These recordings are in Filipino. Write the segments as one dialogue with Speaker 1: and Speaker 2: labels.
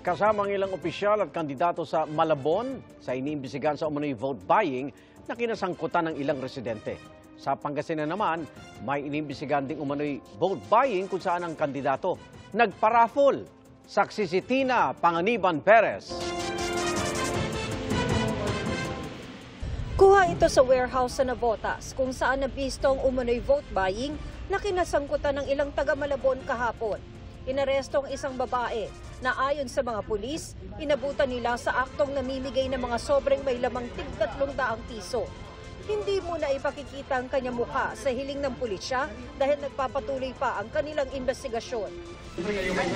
Speaker 1: Kasama ang ilang opisyal at kandidato sa Malabon sa iniimbestigahan sa umano'y vote buying na kinasangkutan ng ilang residente. Sa Pangasinan naman, may iniimbestigahan ding umano'y vote buying kung saan ang kandidato nagparafol. Saksi si Tina Panganiban Perez.
Speaker 2: Kuha ito sa warehouse sa Navotas kung saan nabistong umano'y vote buying na kinasangkutan ng ilang taga-Malabon kahapon. Inaresto ang isang babae na ayon sa mga pulis, inabutan nila sa aktong namimigay ng mga sobrang may lamang tig-300 piso. Hindi muna ipakikita ang kanyang mukha sa hiling ng pulisya dahil nagpapatuloy pa ang kanilang investigasyon.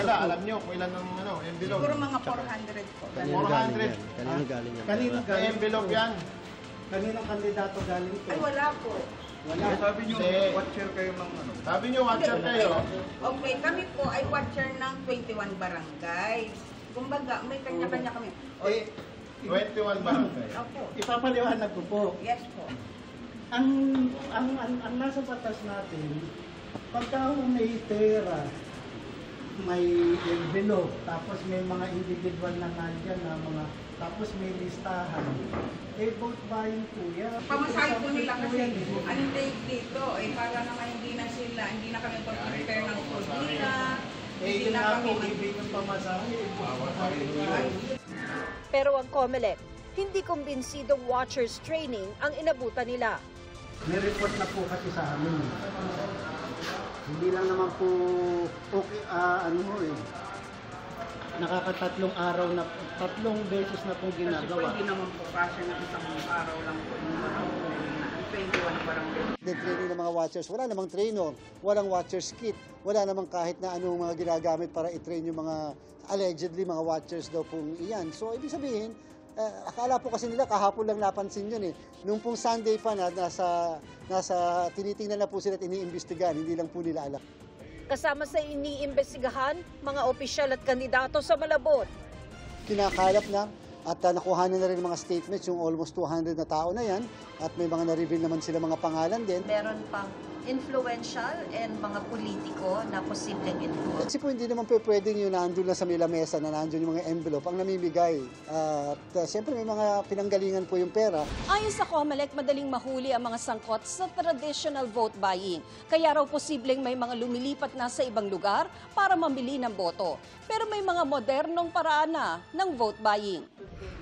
Speaker 3: Alam nyo kung ilan ng envelope?
Speaker 4: Siguro mga 400 po.
Speaker 3: 400?
Speaker 5: Kanino galing yan?
Speaker 6: Kanino
Speaker 3: May
Speaker 6: galing?
Speaker 3: envelope yan?
Speaker 6: Kaninong kandidato galing to?
Speaker 4: Ay, wala po.
Speaker 6: Wala.
Speaker 3: Sabi nyo, watcher kayo ng Sabi nyo, watcher kayo.
Speaker 4: Okay, kami po ay watcher ng 21 barangays. Kumbaga, may kanya-kanya kami.
Speaker 6: Eh,
Speaker 3: 21 barangay.
Speaker 4: Opo.
Speaker 6: ipapaliwanag ko po.
Speaker 4: Yes po.
Speaker 6: Ang nasa batas natin, pagka may pera, may envelope, tapos may mga individual na nandyan na mga, tapos may listahan, eh vote buying po yan.
Speaker 4: Pamasahe po nila kasi,
Speaker 6: Yan, eh.
Speaker 4: anong date dito, para naman hindi na kami pag-prepare ng food nila,
Speaker 6: Eh, yun nga po, ibig ng pamasahe.
Speaker 2: Pero ang COMELEC, hindi kumbinsidong watchers training ang inabutan nila.
Speaker 6: May report na po kasi sa amin. Hindi lang naman po okay, nakakatatlong araw na, 3 beses na pong
Speaker 4: Kasi po
Speaker 6: ginagawa.
Speaker 4: hindi naman po kasi ng isang araw lang po yung 21 barangays.
Speaker 7: Training ng mga watchers, wala namang trainer, walang watchers kit, wala namang kahit na anong mga ginagamit para i-train yung mga allegedly mga watchers daw pong iyan. So ibig sabihin, akala po kasi nila kahapon lang napansin yun eh. Nung pong Sunday pa na nasa tinitingnan na po sila at iniimbestigahan, hindi lang po nila alam.
Speaker 2: Kasama sa iniimbestigahan, mga opisyal at kandidato sa Malabon.
Speaker 7: Kinakalap na at nakuha na rin mga statements yung almost 200 na tao na yan at may mga na-reveal naman sila mga pangalan din.
Speaker 8: Meron pang influential and mga politiko na posibleng involved.
Speaker 7: Kasi po hindi naman po pwedeng yung nandun lang sa may lamesa na nandun yung mga envelope ang namimigay. At siyempre may mga pinanggalingan po yung pera.
Speaker 9: Ayon sa COMELEC, madaling mahuli ang mga sangkot sa traditional vote buying. Kaya raw posibleng may mga lumilipat na sa ibang lugar para mamili ng boto. Pero may mga modernong paraan na ng vote buying.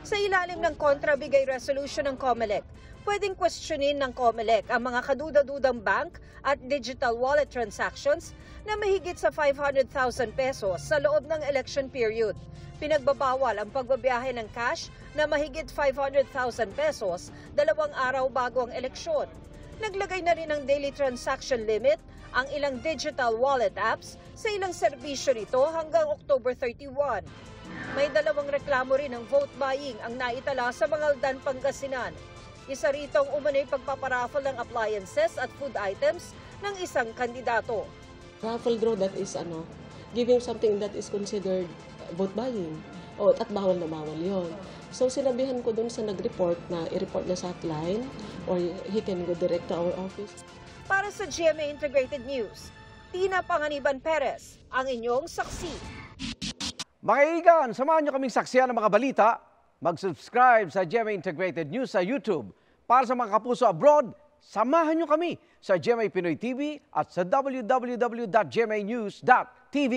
Speaker 2: Sa ilalim ng kontrabigay resolution ng COMELEC, pwedeng questionin ng COMELEC ang mga kaduda-dudang bank at digital wallet transactions na mahigit sa 500,000 pesos sa loob ng election period. Pinagbabawal ang pagbabiyahe ng cash na mahigit 500,000 pesos 2 araw bago ang eleksyon. Naglagay na rin ng daily transaction limit ang ilang digital wallet apps sa ilang serbisyo nito hanggang October 31. May 2 reklamo rin ng vote buying ang naitala sa Mangaldan, Pangasinan. Isa rito ang umano'y pagpaparaffle ng appliances at food items ng isang kandidato.
Speaker 10: Raffle draw, that is giving something that is considered vote buying. At bawal na bawal yun. So sinabihan ko dun sa nag-report na i-report na sa hotline or he can go direct to our office.
Speaker 2: Para sa GMA Integrated News, Tina Panganiban Perez, ang inyong saksi.
Speaker 1: Mga igan, samahan nyo kaming saksiyan ng mga balita. Mag-subscribe sa GMA Integrated News sa YouTube. Para sa mga kapuso abroad, samahan nyo kami sa GMA Pinoy TV at sa www.gmanews.tv.